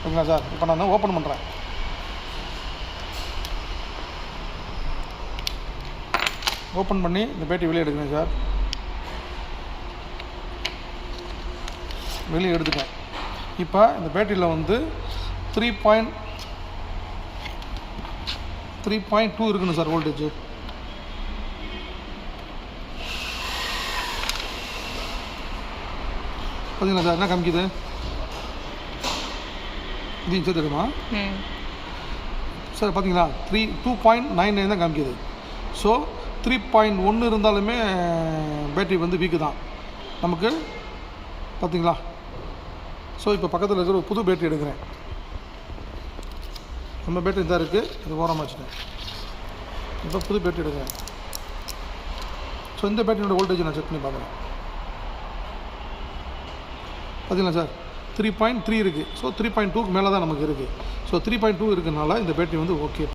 ஓகேங்களா சார்? இப்போ நான் ஓப்பன் பண்ணுறேன். ஓப்பன் பண்ணி இந்த பேட்டரி வெளியே எடுக்கிறேன் சார். வெளியே எடுத்துட்டேன். இப்போ இந்த பேட்டரியில் வந்து 3.2 இருக்குன்னு சார் வோல்டேஜ். பார்த்தீங்களா சார் என்ன காமிக்குது? இதையும் சேர்த்து எடுமா சார்? பார்த்தீங்களா 2.99 தான் காமிக்குது. ஸோ 3.1 இருந்தாலுமே பேட்டரி வந்து வீக்கு தான் நமக்கு. பார்த்தீங்களா? ஸோ இப்போ பக்கத்தில் இருக்கிற ஒரு புது பேட்டரி எடுக்கிறேன். நம்ம பேட்டரி தான் இருக்குது, இது ஓரமாக வச்சுட்டேன். இப்போ புது பேட்டரி எடுக்கிறேன். ஸோ இந்த பேட்டரியோட வோல்டேஜ் நான் செக் பண்ணி பார்க்குறேன். பார்த்தீங்களா சார்? 3.3 இருக்குது. ஸோ 3.2க்கு மேலே தான் நமக்கு இருக்குது. ஸோ 3.2 இருக்கிறதுனால இந்த பேட்டரி வந்து ஓகே.